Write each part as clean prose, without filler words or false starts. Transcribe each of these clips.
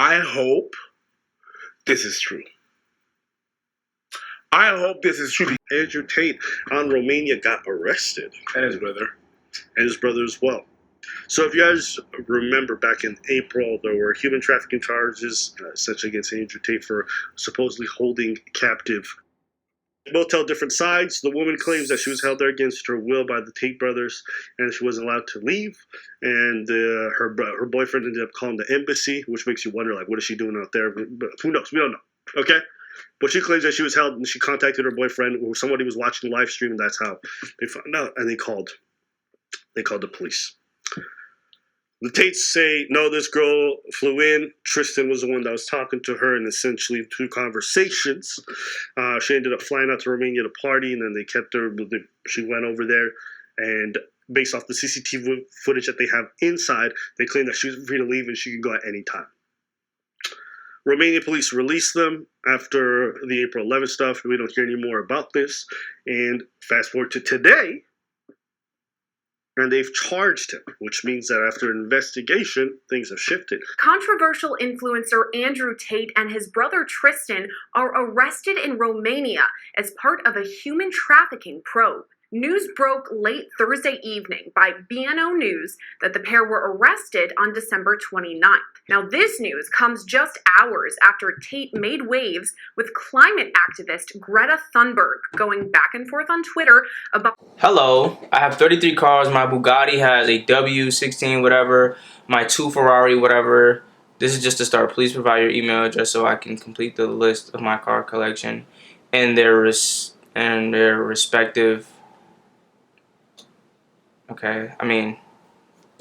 I hope this is true. I hope this is true. Andrew Tate on Romania got arrested. And his brother. And his brother as well. So if you guys remember back in April, there were human trafficking charges essentially against Andrew Tate for supposedly holding captive. They both tell different sides. The woman claims that she was held there against her will by the Tate brothers and she wasn't allowed to leave. And her boyfriend ended up calling the embassy, which makes you wonder, like, what is she doing out there? But who knows? We don't know. Okay? But she claims that she was held and she contacted her boyfriend or somebody was watching the live stream and that's how they found out. And they called the police. The Tates say, no, this girl flew in. Tristan was the one that was talking to her, and essentially through conversations, she ended up flying out to Romania to party, and then they kept her. She went over there, and based off the CCTV footage that they have inside, they claim that she was free to leave and she could go at any time. Romanian police released them after the April 11th stuff, and we don't hear any more about this. And fast forward to today, and they've charged him, which means that after an investigation, things have shifted. Controversial influencer Andrew Tate and his brother Tristan are arrested in Romania as part of a human trafficking probe. News broke late Thursday evening by BNO News that the pair were arrested on December 29th. Now, this news comes just hours after Tate made waves with climate activist Greta Thunberg going back and forth on Twitter about... Hello, I have 33 cars. My Bugatti has a W16 whatever, my 2 Ferrari whatever. This is just a start. Please provide your email address so I can complete the list of my car collection and their respective... Okay, I mean,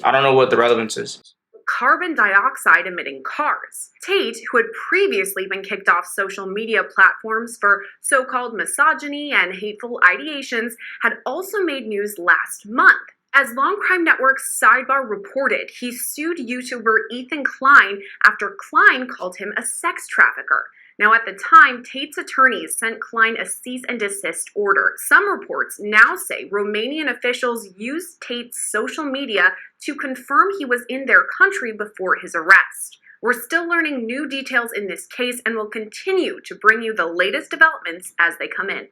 I don't know what the relevance is. Carbon dioxide emitting cars. Tate, who had previously been kicked off social media platforms for so-called misogyny and hateful ideations, had also made news last month. As Long Crime Network's Sidebar reported, he sued YouTuber Ethan Klein after Klein called him a sex trafficker. Now, at the time, Tate's attorneys sent Klein a cease and desist order. Some reports now say Romanian officials used Tate's social media to confirm he was in their country before his arrest. We're still learning new details in this case and will continue to bring you the latest developments as they come in.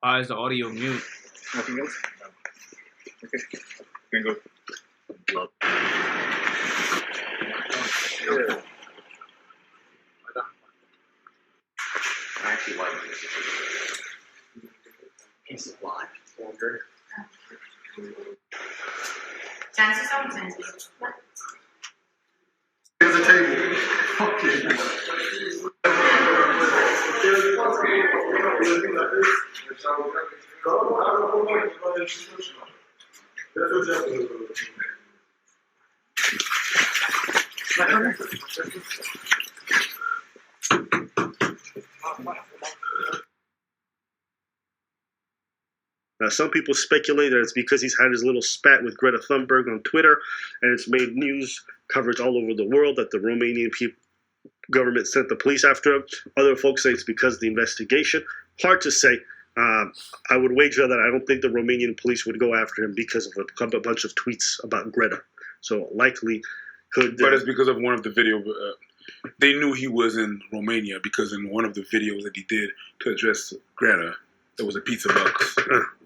Why is the audio mute? Nothing else? No. Okay. Can go. Yeah. I actually like this. Piece of life. Longer. Chances are chances. Here's a table. Okay. Now, some people speculate that it's because he's had his little spat with Greta Thunberg on Twitter, and it's made news coverage all over the world that the Romanian government sent the police after him. Other folks say it's because of the investigation. Hard to say. I would wager that I don't think the Romanian police would go after him because of a bunch of tweets about Greta. So likely could... But it's because of one of the videos. They knew he was in Romania because in one of the videos that he did to address Greta, there was a pizza box.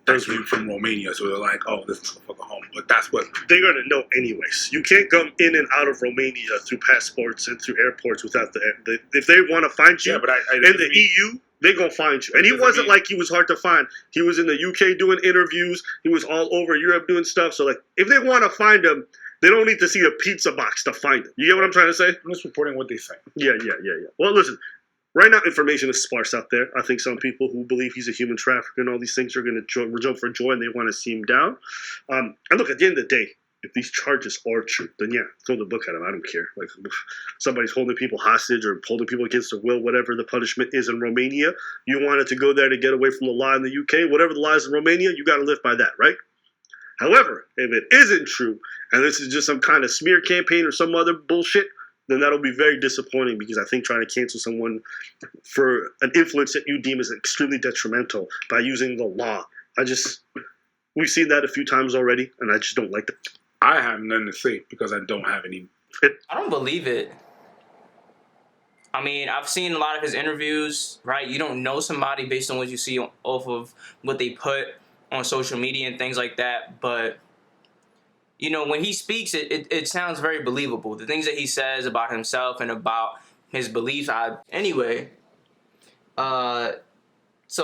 That's from Romania, so they're like, "Oh, this motherfucker home." But that's what they're gonna know anyways. You can't come in and out of Romania through passports and through airports without the. If they want to find you, yeah, but in the EU, they're gonna find you. And he wasn't like he was hard to find. He was in the UK doing interviews. He was all over Europe doing stuff. So like, if they want to find him, they don't need to see a pizza box to find him. You get what I'm trying to say? I'm just reporting what they say. Yeah. Well, listen. Right now, information is sparse out there. I think some people who believe he's a human trafficker and all these things are going to jump for joy and they want to see him down. And look, at the end of the day, if these charges are true, then yeah, throw the book at him. I don't care. Like, if somebody's holding people hostage or holding people against their will, whatever the punishment is in Romania, you wanted to go there to get away from the law in the UK, whatever the law is in Romania, you got to live by that, right? However, if it isn't true, and this is just some kind of smear campaign or some other bullshit, then that'll be very disappointing, because I think trying to cancel someone for an influence that you deem as extremely detrimental by using the law, we've seen that a few times already, and I just don't like that. I have nothing to say because I don't have any. I don't believe it. I mean, I've seen a lot of his interviews, right? You don't know somebody based on what you see off of what they put on social media and things like that. But, you know, when he speaks, it sounds very believable. The things that he says about himself and about his beliefs. So,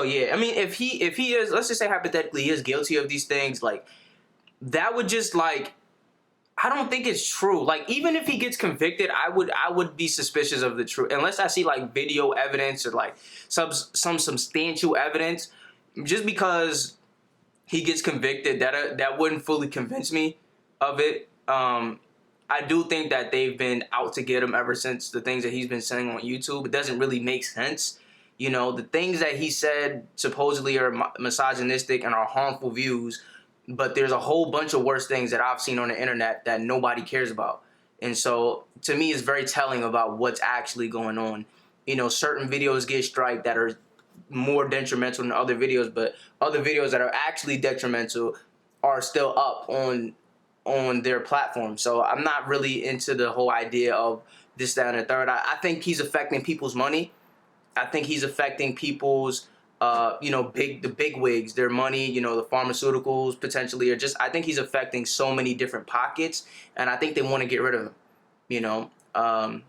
yeah, I mean, if he is, let's just say hypothetically, he is guilty of these things, like, that would just, like, I don't think it's true. Like, even if he gets convicted, I would be suspicious of the truth, unless I see like video evidence or like some substantial evidence. Just because he gets convicted, that wouldn't fully convince me of it. I do think that they've been out to get him ever since the things that he's been saying on YouTube. It doesn't really make sense. You know, the things that he said supposedly are misogynistic and are harmful views. But there's a whole bunch of worse things that I've seen on the internet that nobody cares about. And so, to me, it's very telling about what's actually going on. You know, certain videos get striked that are more detrimental than other videos, but other videos that are actually detrimental are still up on their platform. So I'm not really into the whole idea of this, that, and the third. I think he's affecting people's money. I think he's affecting people's the big wigs, their money, you know, the pharmaceuticals potentially, I think he's affecting so many different pockets, and I think they want to get rid of him, you know. I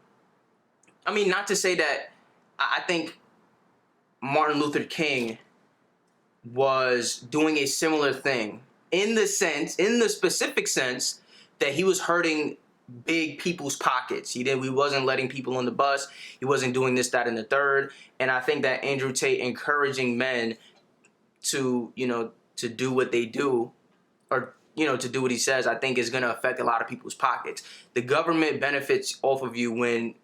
mean, not to say that I think Martin Luther King was doing a similar thing in the specific sense that he was hurting big people's pockets. We wasn't letting people on the bus. He wasn't doing this, that, and the third. And I think that Andrew Tate encouraging men to do what they do, or, you know, to do what he says, I think is going to affect a lot of people's pockets. The government benefits off of you when,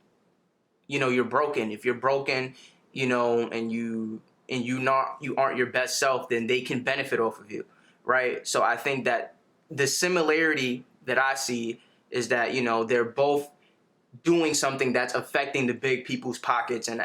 you know, you're broken. If you're broken, you know, and you aren't your best self, then they can benefit off of you, right? So I think that the similarity that I see is that, you know, they're both doing something that's affecting the big people's pockets. And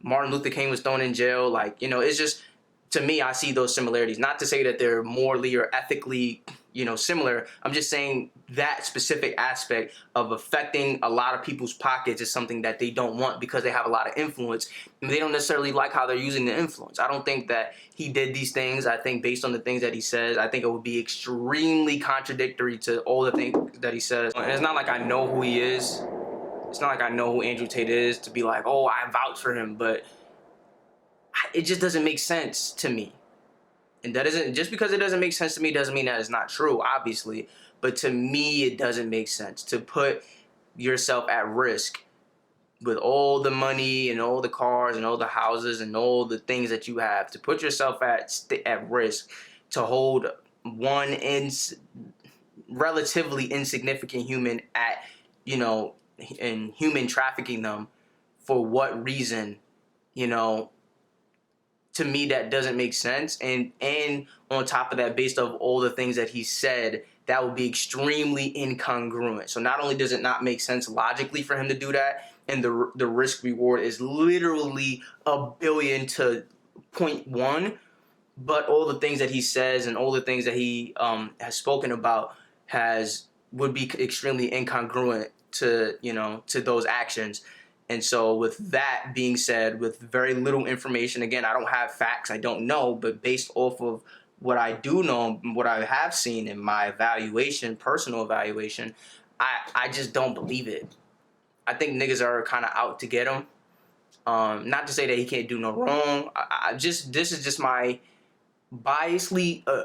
Martin Luther King was thrown in jail. Like, you know, it's just, to me, I see those similarities. Not to say that they're morally or ethically, you know, similar. I'm just saying that specific aspect of affecting a lot of people's pockets is something that they don't want because they have a lot of influence. And they don't necessarily like how they're using the influence. I don't think that he did these things. I think based on the things that he says, I think it would be extremely contradictory to all the things that he says. And it's not like I know who he is. It's not like I know who Andrew Tate is to be like, oh, I vouch for him. But it just doesn't make sense to me. And that isn't, just because it doesn't make sense to me doesn't mean that it's not true, obviously. But to me, it doesn't make sense to put yourself at risk with all the money and all the cars and all the houses and all the things that you have, to put yourself at risk to hold one relatively insignificant human at, you know, and human trafficking them. For what reason? You know, to me, that doesn't make sense. And on top of that, based off all the things that he said, that would be extremely incongruent. So not only does it not make sense logically for him to do that, and the risk reward is literally 1 billion to 0.1, but all the things that he says and all the things that he has spoken about would be extremely incongruent to, you know, to those actions. And so with that being said, with very little information, again, I don't have facts, I don't know, but based off of what I do know, what I have seen in my evaluation, personal evaluation, I just don't believe it. I think niggas are kind of out to get him. Not to say that he can't do no wrong. This is just my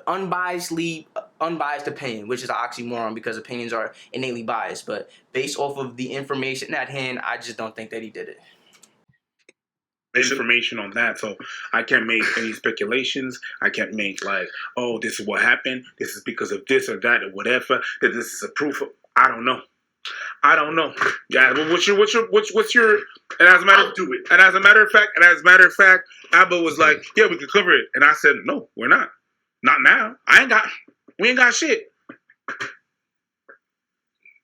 unbiased opinion, which is an oxymoron because opinions are innately biased. But based off of the information at hand, I just don't think that he did it. Information on that, so I can't make any speculations. I can't make like, oh, this is what happened, this is because of this or that or whatever, that this is a proof of, I don't know. Yeah, well, what's your and as a matter of fact, Abba was like, yeah, we could cover it, and I said, no, we're not. Not now. We ain't got shit.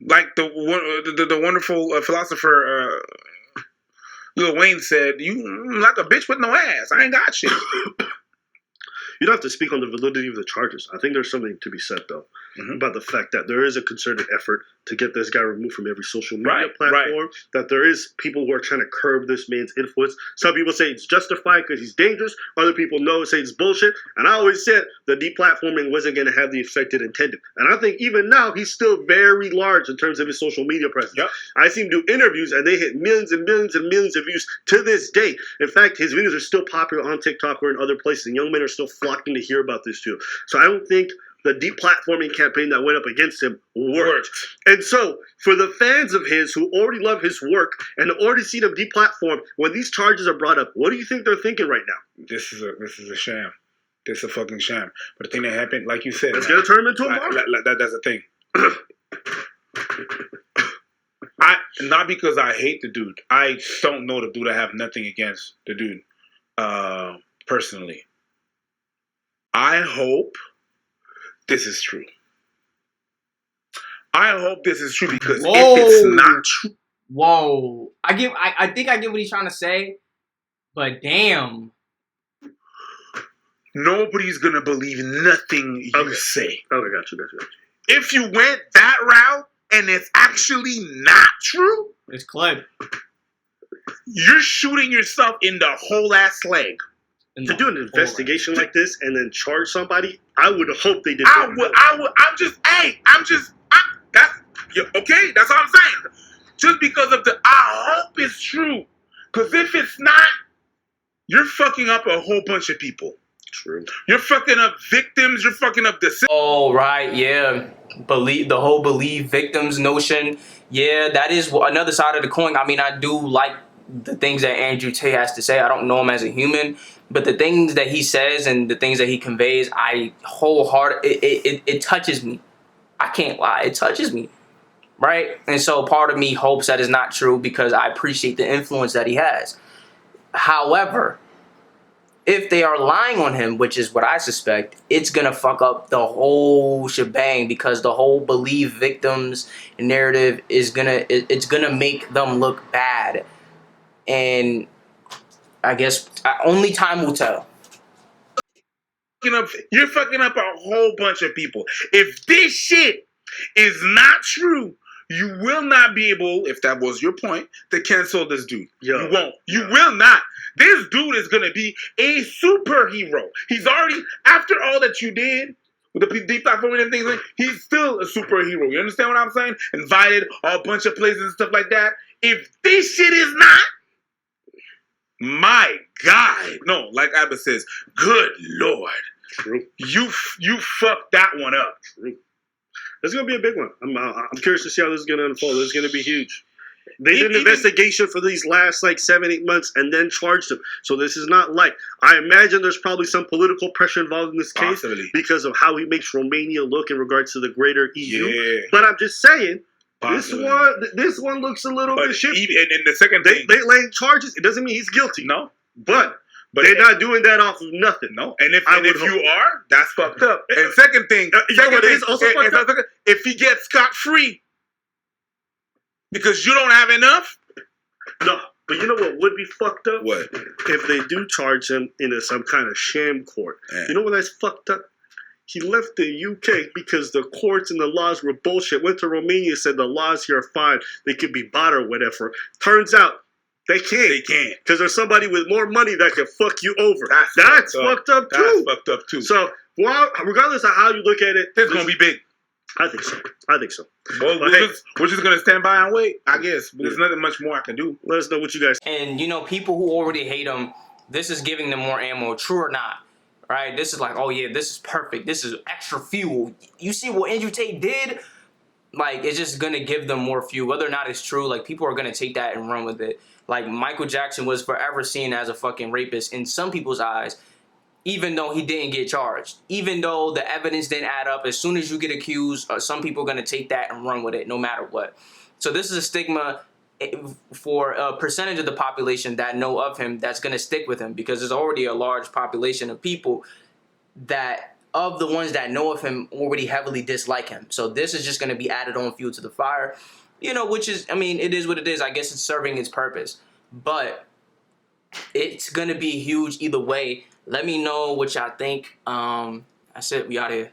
Like the wonderful philosopher Lil Wayne said, "You like a bitch with no ass. I ain't got shit." You don't have to speak on the validity of the charges. I think there's something to be said, though, about the fact that there is a concerted effort to get this guy removed from every social media platform, that there is people who are trying to curb this man's influence. Some people say it's justified because he's dangerous. Other people say it's bullshit. And I always said the deplatforming wasn't going to have the effect it intended. And I think even now, he's still very large in terms of his social media presence. Yep. I see him do interviews, and they hit millions and millions and millions of views to this day. In fact, his videos are still popular on TikTok or in other places, and young men are still flocking to hear about this too. So I don't think the deplatforming campaign that went up against him worked. And so, for the fans of his who already love his work and already seen him deplatform, when these charges are brought up, what do you think they're thinking right now? This is a sham. This is a fucking sham. But the thing that happened, like you said, it's gonna turn him into a martyr. That's the thing. Not because I hate the dude. I don't know the dude. I have nothing against the dude, personally. I hope this is true. I hope this is true because if it's not true, I think I get what he's trying to say, but damn, nobody's gonna believe nothing you say. Okay, got you. If you went that route and it's actually not true, it's clip. You're shooting yourself in the whole ass leg. To do an investigation like this and then charge somebody, I would hope they did. Okay, that's what I'm saying. Just because of I hope it's true. Because if it's not, you're fucking up a whole bunch of people. True. You're fucking up victims. You're fucking up the system. Oh, right, yeah. Believe victims notion. Yeah, that is another side of the coin. I mean, I do like the things that Andrew Tate has to say. I don't know him as a human, but the things that he says and the things that he conveys, I it touches me. I can't lie, it touches me, right? And so part of me hopes that is not true because I appreciate the influence that he has. However, if they are lying on him, which is what I suspect, it's gonna fuck up the whole shebang because the whole believe victims narrative is gonna make them look bad. And I guess only time will tell. You're fucking up a whole bunch of people. If this shit is not true, you will not be able, if that was your point, to cancel this dude. You won't. You will not. This dude is going to be a superhero. He's already, after all that you did, with the deep platforming and things, he's still a superhero. You understand what I'm saying? Invited a bunch of places and stuff like that. If this shit is not, my God. No, like Abba says, good Lord. True. You fucked that one up. True. This is going to be a big one. I'm curious to see how this is going to unfold. This is going to be huge. They did an investigation for these last 7-8 months and then charged him. So this is not light. I imagine there's probably some political pressure involved in this case because of how he makes Romania look in regards to the greater EU. Yeah. But I'm just saying, this one looks a little bit shifty. And the second thing, they laying charges. It doesn't mean he's guilty. No, but they're not doing that off of nothing. No, and if you are, that's fucked up. And second thing, if he gets scot free because you don't have enough. No, but you know what would be fucked up? What? If they do charge him in some kind of sham court. Yeah. You know what that's fucked up? He left the UK because the courts and the laws were bullshit. Went to Romania, said the laws here are fine. They could be bought or whatever. Turns out they can't. They can't. Because there's somebody with more money that can fuck you over. That's fucked up too. That's fucked up too. So, regardless of how you look at it, it's going to be big. I think so. Well, we're just going to stand by and wait, I guess. There's nothing much more I can do. Let us know what you guys think. And, people who already hate him, this is giving them more ammo, true or not. Right? This is like, oh yeah, this is perfect. This is extra fuel. You see what Andrew Tate did? It's just going to give them more fuel. Whether or not it's true, people are going to take that and run with it. Michael Jackson was forever seen as a fucking rapist in some people's eyes, even though he didn't get charged. Even though the evidence didn't add up, as soon as you get accused, some people are going to take that and run with it no matter what. So this is a stigma for a percentage of the population that know of him that's going to stick with him because there's already a large population of people that of the ones that know of him already heavily dislike him. So this is just going to be added on fuel to the fire, you know, which is, I mean, it is what it is. I guess it's serving its purpose, but it's going to be huge either way. Let me know what y'all think. That's it. We out here.